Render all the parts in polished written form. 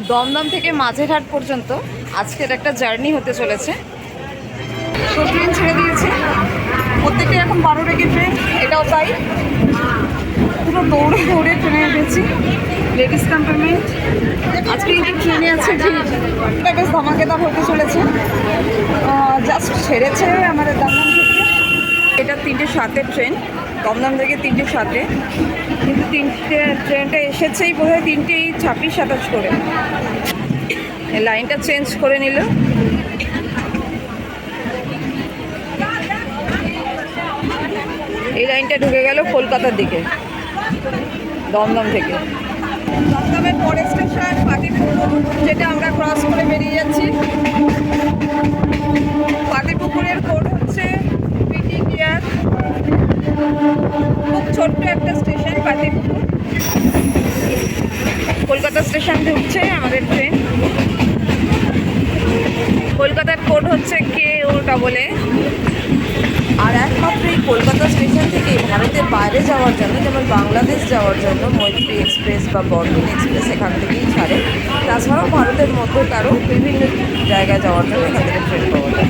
দমদম থেকে মাঝেরহাট পর্যন্ত আজকের একটা জার্নি হতে চলেছে। তো ট্রেন ছেড়ে দিয়েছে, প্রত্যেকটা এখন 12 টাকে ট্রেন, এটাও তাই। পুরো দৌড়ে দৌড়ে ট্রেনে উঠেছি। লেডিস কম্পার্টমেন্ট আজকে কিন্তু ট্রেনে আছে, এটা বেশ ধামাকেদার হতে চলেছে। জাস্ট ছেড়েছে আমাদের দমদম থেকে। এটা 3:07 ট্রেন, দমদম থেকে 3:07, কিন্তু ট্রেনটা এসেছেই বোধহয় 3:26-27 করে। লাইনটা চেঞ্জ করে নিল। এই লাইনটা ঢুকে গেল কলকাতার দিকে দমদম থেকে। দমদমের পরের স্টেশন পাতিপুকুর, যেটা আমরা ক্রস করে বেরিয়ে যাচ্ছি। পাতিপুকুরের কোড হচ্ছে পিটি গিয়ার। খুব ছোট্ট একটা স্টেশন পাতিপুকুর। কলকাতা স্টেশন ঢুকছে আমাদের ট্রেন। কলকাতার কোড হচ্ছে KO। আর একমাত্র এই কলকাতা স্টেশন থেকে ভারতের বাইরে যাওয়ার জন্য, যেমন বাংলাদেশ যাওয়ার জন্য মৈত্রী এক্সপ্রেস বা বর্ধন এক্সপ্রেস এখান থেকেই ছাড়ে। তাছাড়াও ভারতের মধ্যকারও বিভিন্ন জায়গায় যাওয়ার জন্য এখান থেকে ট্রেন পাওয়া যায়।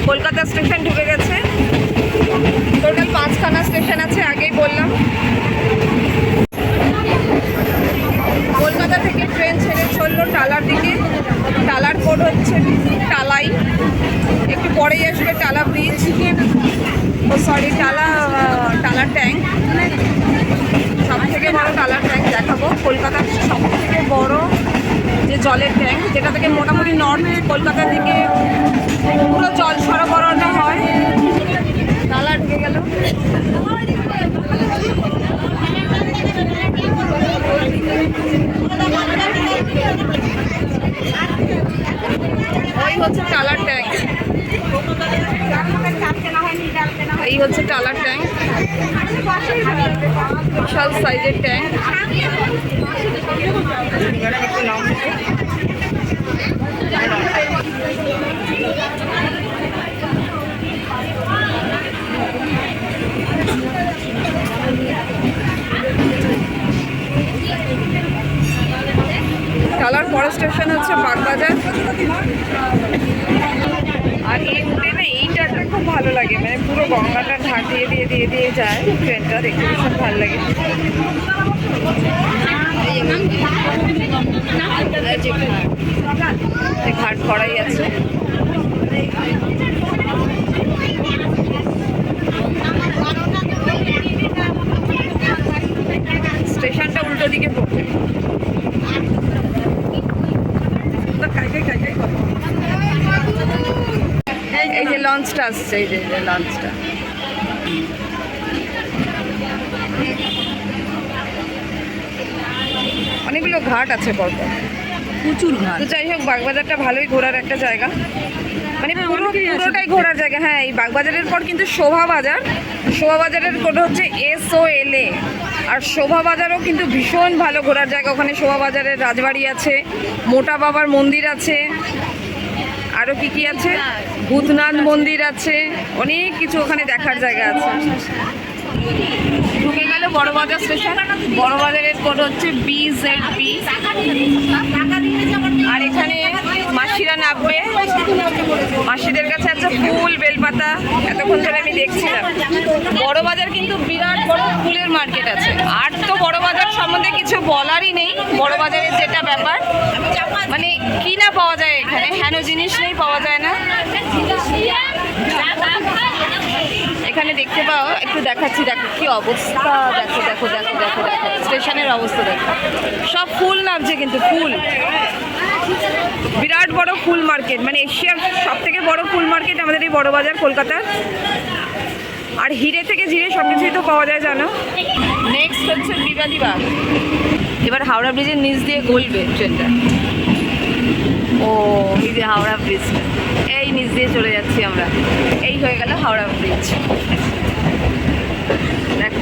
কলকাতা স্টেশন ঢুকে গেছে। টোটাল 5খানা স্টেশন আছে, আগেই বললাম। কলকাতা থেকে ট্রেন ছেড়ে চললো টালার দিকে। টালার কোড হচ্ছে টালাই। একটু পরেই আসবে টালা ব্রিজ, টালার ট্যাঙ্ক। সব থেকে বড় টালার ট্যাঙ্ক দেখাবো। কলকাতার সব থেকে বড় যে জলের ট্যাঙ্ক, যেটা থেকে মোটামুটি নর্থ কলকাতার দিকে পুরো জল সরবরাহটা হয়। টালা ঢুকে গেল। ওই হচ্ছে টালার ট্যাঙ্ক। এই হচ্ছে টালার ট্যাঙ্ক, বিশাল সাইজের ট্যাঙ্ক। টালার পরের স্টেশন হচ্ছে বাগবাজার। আর এই উঠে না এইটা খুব ভালো লাগে, মানে পুরো গঙ্গাটা ঢাক দিয়ে যায় ট্রেনটা, দেখতে ভীষণ ভালো লাগে। ঘাট করাই আছে। স্টেশনটা উল্টো দিকে পড়বে। এই যে লঞ্চটা আসছে, এই যে লঞ্চটা। অনেকগুলো ঘাট আছে পরপর, প্রচুর ঘাট। তো যাই হোক, বাগবাজারটা ভালোই ঘোরার একটা জায়গা, মানে পুরোটাই ঘোরার জায়গা। হ্যাঁ, এই বাগবাজারের পর কিন্তু শোভাবাজার। শোভাবাজারের কোড হচ্ছে SOLA। আর শোভাবাজারও কিন্তু ভীষণ ভালো ঘোরার জায়গা। ওখানে শোভাবাজারের রাজবাড়ি আছে, মোটা বাবার মন্দির আছে, আরও কি আছে, ভূতনাথ মন্দির আছে, অনেক কিছু ওখানে দেখার জায়গা আছে। ঢুকে গেল বড়বাজার স্টেশন। বড়বাজারের কোড হচ্ছে BZP। আর এখানে মাসিরা নামবে। মাসিদের কাছে আছে ফুল, বেলপাতা। এতক্ষণ ধরে আমি দেখছিলাম। বড়বাজার কিন্তু বিরাট বড় ফুলের মার্কেট আছে। আর তো বড়বাজার সম্বন্ধে কিছু বলারই নেই। বড়বাজারের যেটা ব্যাপার, মানে কি না পাওয়া যায় এখানে, হেন জিনিস নেই, পাওয়া যায় না। এখানে দেখতে পাও, একটু দেখাচ্ছি, দেখো কি অবস্থা, দেখো দেখো দেখো দেখো দেখো স্টেশনের অবস্থা দেখো। সব ফুল নামছে, কিন্তু ফুল। বিরাট বড় ফুল মার্কেট, মানে এশিয়ার সব থেকে বড় ফুল মার্কেট আমাদের এই বড়বাজার কলকাতার। আর হিরে থেকে জিরে সব কিছুই তো পাওয়া যায়, জানো। নেক্সট হচ্ছে বিবাদীবাগ। এবার হাওড়া ব্রিজের নিচ দিয়ে গলবে ট্রেনটা। ও, এই যে হাওড়া ব্রিজটা, এই নিচ দিয়ে চলে যাচ্ছি আমরা। এই হয়ে গেল হাওড়া ব্রিজ। দেখো,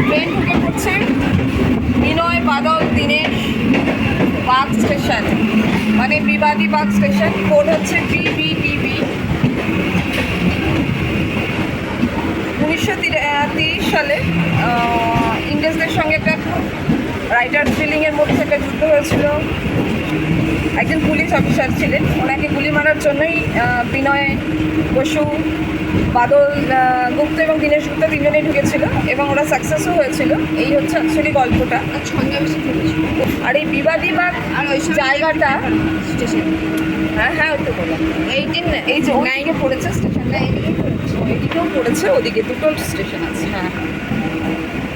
ট্রেন ঢুকে পড়ছে বিনয় বাদল দীনেশ বাগ স্টেশন, মানে বিবাদীবাগ স্টেশন। কোড হচ্ছে BBTB। 1930 সালে ইংরেজদের সঙ্গে একটা রাইটার ফিলিংয়ের মধ্যে একটা যুদ্ধ হয়েছিল। একজন পুলিশ অফিসার ছিলেন, ওনাকে গুলি মারার জন্যই বিনয় বসু, বাদল গুপ্ত এবং দীনেশ গুপ্ত তিনজনেই ঢুকেছিল এবং ওরা সাকসেসও হয়েছিল। এই হচ্ছে অ্যাকচুয়ালি গল্পটা। আর এই বিবাদী বাগ আর ওই জায়গাটা স্টেশন, হ্যাঁ ওই তো বললাম, এই যে ওইদিকে পড়েছে স্টেশনটা, এদিকেও পড়েছে, ওদিকে দুটো স্টেশন আছে। হ্যাঁ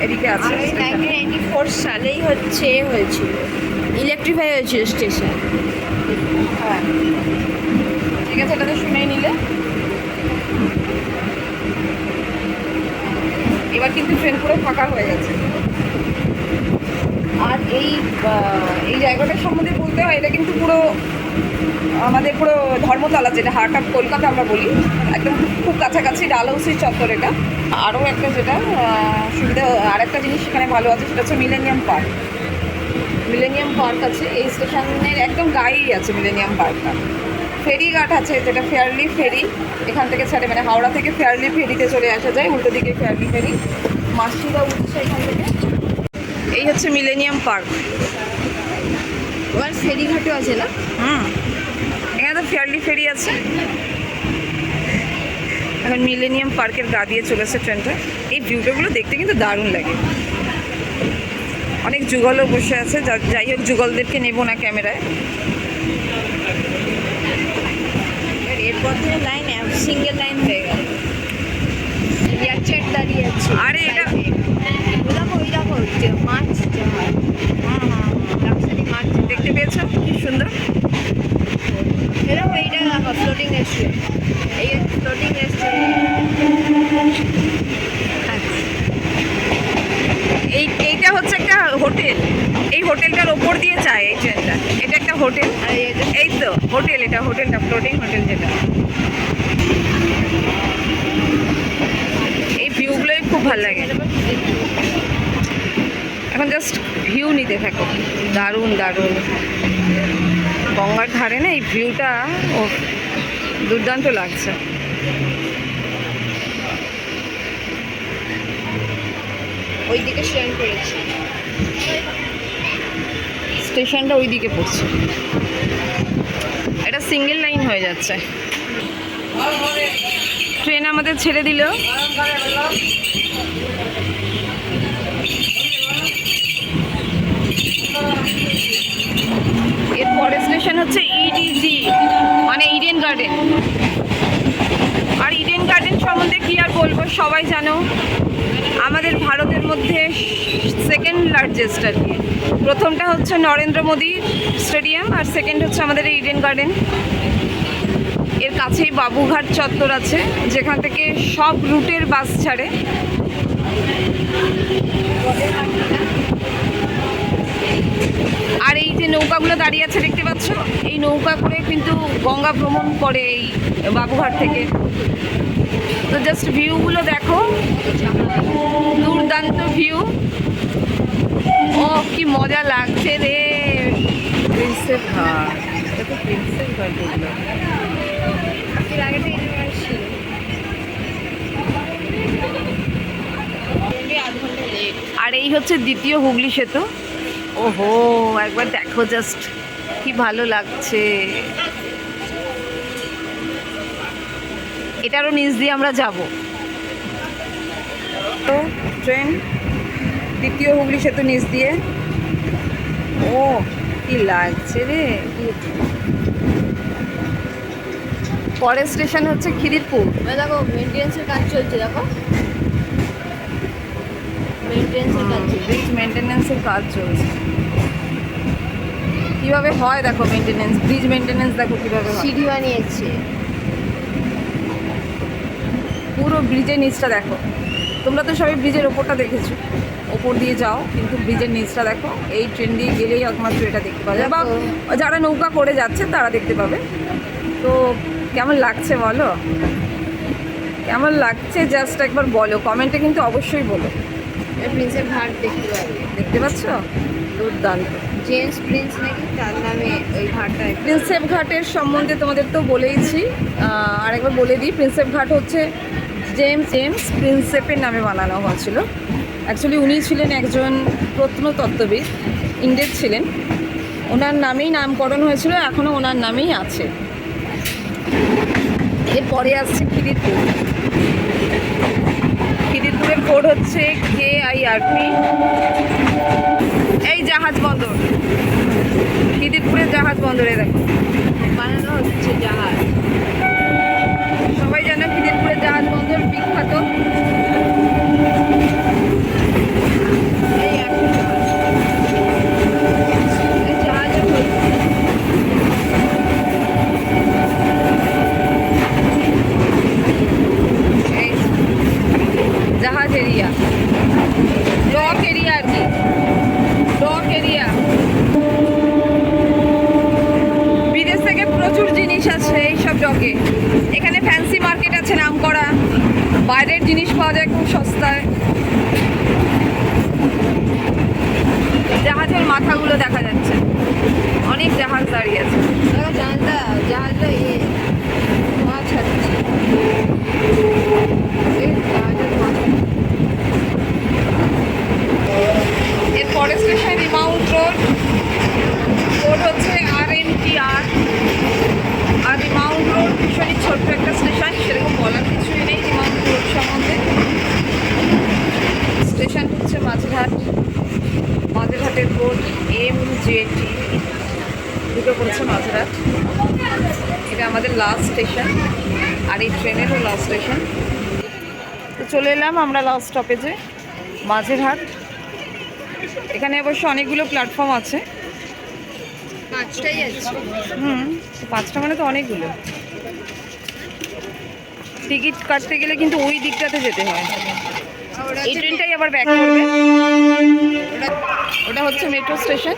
এদিকে আছে। 1994 সালেই হয়েছিল, ইলেকট্রিফাই হয়েছিল স্টেশন। হ্যাঁ ঠিক আছে, এটাতে শুনেই নিলে। এবার কিন্তু ট্রেন পুরো ফাঁকা হয়ে গেছে। আর এই জায়গাটার সম্বন্ধে বলতে হয়, এটা কিন্তু পুরো আমাদের পুরো ধর্মতলা, যেটা হার্ট অফ কলকাতা আমরা বলি, একদম খুব কাছাকাছি ডালহৌসি চত্বর এটা। আরও একটা যেটা সুবিধা, আর একটা জিনিস সেখানে ভালো আছে, সেটা হচ্ছে মিলেনিয়াম পার্ক। মিলেনিয়াম পার্ক আছে এই স্টেশনের একদম গায়েই আছে মিলেনিয়াম পার্কটা। ফেরিঘাট আছে, যেটা ফেয়ারলি ফেরি, এখান থেকে ছাড়ে, মানে হাওড়া থেকে ফেয়ারলি ফেরিতে চলে আসা যায়, উল্টো দিকে ফেয়ারলি ফেরি, মাসিরা উঠছে এখান থেকে। এই হচ্ছে মিলেনিয়াম পার্ক। ওর ফেরিঘাটও আছে না? এখানে তো ফেয়ারলি ফেরি আছে। এখন মিলেনিয়াম পার্কের গা দিয়ে চলেছে ট্রেনটা। এই ভিউটাগুলো দেখতে কিন্তু দারুণ লাগে। অনেক যুগলও বসে আছে, যাই হোক যুগলদেরকে নেব না ক্যামেরায়। এরপর থেকে লাইন সিঙ্গেল লাইন হয়ে গেল, ইয়ারচেট দাঁড়িয়ে আছে। আরে এটা ওই দেখো মাছ মাছ দেখতে পেয়েছো কি সুন্দর। এরকম এইটা দেখো ফ্লোটিং রেস্টুরেন্ট, এই ফ্লোটিং রেস্টুরেন্ট। এইটা হচ্ছে একটা হোটেল, এই হোটেলটার ওপর দিয়ে যায় এই ট্রেনটা। এটা একটা হোটেল, এই তো হোটেল, এটা হোটেলটা ফ্লোটিং হোটেল যেটা। এই ভিউগুলোই খুব ভালো লাগে। এখন জাস্ট ভিউ নিতে থাকো, দারুণ দারুণ। গঙ্গার ধারে না এই ভিউটা ও দুর্দান্ত লাগছে। ওইদিকে স্ট্যান্ড করেছি, স্টেশনটা ওইদিকে পড়ছে। এটা সিঙ্গেল লাইন হয়ে যাচ্ছে। ট্রেন আমাদের ছেড়ে দিল। এর পরের স্টেশন হচ্ছে ইডিজি, মানে ইডেন গার্ডেন। আর ইডেন গার্ডেন সম্বন্ধে কি আর বলবো, সবাই জানো, আমাদের ভারতের মধ্যে সেকেন্ড লার্জেস্ট আর কি। প্রথমটা হচ্ছে নরেন্দ্র মোদী স্টেডিয়াম, আর সেকেন্ড হচ্ছে আমাদের এই ইডেন গার্ডেন। এর কাছেই বাবুঘাট চত্বর আছে, যেখান থেকে সব রুটের বাস ছাড়ে। আর এই যে নৌকাগুলো দাঁড়িয়ে আছে দেখতে পাচ্ছ, এই নৌকা করে কিন্তু গঙ্গা ভ্রমণ করে এই বাবুঘাট থেকে। তো জাস্ট ভিউগুলো দেখো, দুর্দান্ত ভিউ। ও কি মজা লাগছে রে। প্রিন্সেপ ঘাট, এটা তো প্রিন্সেপ ঘাট দেখলো। এর আগে তো ছিল আধ ঘন্টা লেট। আর এই হচ্ছে দ্বিতীয় হুগলি সেতু। ওহো একবার দেখো জাস্ট কি ভালো লাগছে। এটারও নিচ দিয়ে আমরা যাব। তো ট্রেন দ্বিতীয় হুগলি সেতু নিচ দিয়ে। ও কি লাগছে রে। পরের স্টেশন হচ্ছে খিদিরপুর। দেখো মেনটেন্সের কাজ চলছে, দেখো মেনটেন্সের কাজ, ব্রিজ মেনটেন্যান্সের কাজ চলছে। কীভাবে হয় দেখো মেনটেন্যান্স, ব্রিজ মেনটেন্যান্স দেখো কীভাবে হয়। সিঁড়ি বানিয়েছে পুরো ব্রিজের নিচটা দেখো। তোমরা তো সবাই ব্রিজের ওপরটা দেখেছো, ওপর দিয়ে যাও, কিন্তু ব্রিজের নিচটা দেখো। এই ট্রেন দিয়ে গেলেই একমাত্র এটা দেখতে পাওয়া যায়, বা যারা নৌকা করে যাচ্ছে তারা দেখতে পাবে। তো কেমন লাগছে বলো, কেমন লাগছে জাস্ট একবার বলো কমেন্টে, কিন্তু অবশ্যই বলো। প্রিন্সেপ ঘাট দেখতে পাবে, দেখতে পাচ্ছ, দুর্দান্ত। জেমস প্রিন্স নাকি তার নামে ওই ঘাটটা। প্রিন্সেপ ঘাটের সম্বন্ধে তোমাদের তো বলেইছি, আরেকবার বলে দিই। প্রিন্সেপ ঘাট হচ্ছে জেমস জেমস প্রিন্সেপের নামে বানানো হয়েছিল। অ্যাকচুয়ালি উনি ছিলেন একজন প্রত্নতত্ত্ববিদ, ইন্ডিয়ার ছিলেন। ওনার নামেই নামকরণ হয়েছিল, এখনও ওনার নামেই আছে। এরপরে আসছে খিদিরপুর। খিদিরপুরের কোড হচ্ছে KIRP। এই জাহাজ বন্দর, খিদিরপুরের জাহাজ বন্দরে দেখো বানানো হচ্ছে জাহাজ। সবাই জানে খিদিরপুরের জাহাজ বন্দর বিখ্যাত। এই একটা জাহাজ। এই জাহাজে ভর্তি। এই জাহাজ এরিয়া, ডক এরিয়া আর কি, ডক এরিয়া। বিদেশ থেকে প্রচুর জিনিস আছে এইসব ডকে। এখানে ফ্যান্সি মার্কেট আছে নামকরা, বাইরের জিনিস পাওয়া যায় খুব সস্তায়। জাহাজের মাথাগুলো দেখা যাচ্ছে, অনেক জাহাজ দাঁড়িয়ে আছে। দেখো জাহাজটা ধোঁয়া ছাড়ছে। এই জাহাজের মাথা। এর পরের স্টেশন রিমাউন্ট রোড, কোড হচ্ছে RMTR। আর রিমাউন্ট রোড ভীষণই ছোট্ট একটা স্টেশন, সেরকম বলার কিছুই নেই রিমাউন্ট রোড সম্বন্ধে। স্টেশন হচ্ছে মাঝেরহাট, মাঝেরহাটের কোড MJT, দুটো পড়ছে মাঝেরহাট। এটা আমাদের লাস্ট স্টেশন, আর এই ট্রেনেরও লাস্ট স্টেশন। তো চলে এলাম আমরা লাস্ট স্টপেজে, মাঝেরহাট। এখানে অবশ্য অনেকগুলো প্ল্যাটফর্ম আছে। 5টাই আছে। তো 5টা মানে তো অনেকগুলো। টিকিট কাটতে গেলে কিন্তু ওই দিকটাতে যেতে হয়। এই ট্রেনটাই আবার ব্যাক করবে। ওটা হচ্ছে মেট্রো স্টেশন।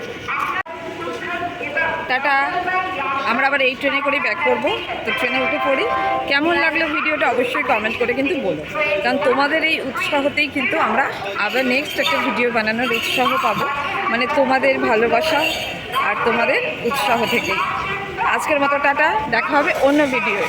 টাটা। আমরা আবার এই ট্রেনে করেই ব্যাক করবো। তো ট্রেনে উঠে পড়ি। কেমন লাগলো ভিডিওটা অবশ্যই কমেন্ট করে কিন্তু বলো, কারণ তোমাদের এই উৎসাহতেই কিন্তু আমরা আবার নেক্সট একটা ভিডিও বানানোর উৎসাহ পাবো, মানে তোমাদের ভালোবাসা আর তোমাদের উৎসাহ থেকেই। আজকের মতো টাটা, দেখা হবে অন্য ভিডিওয়ে।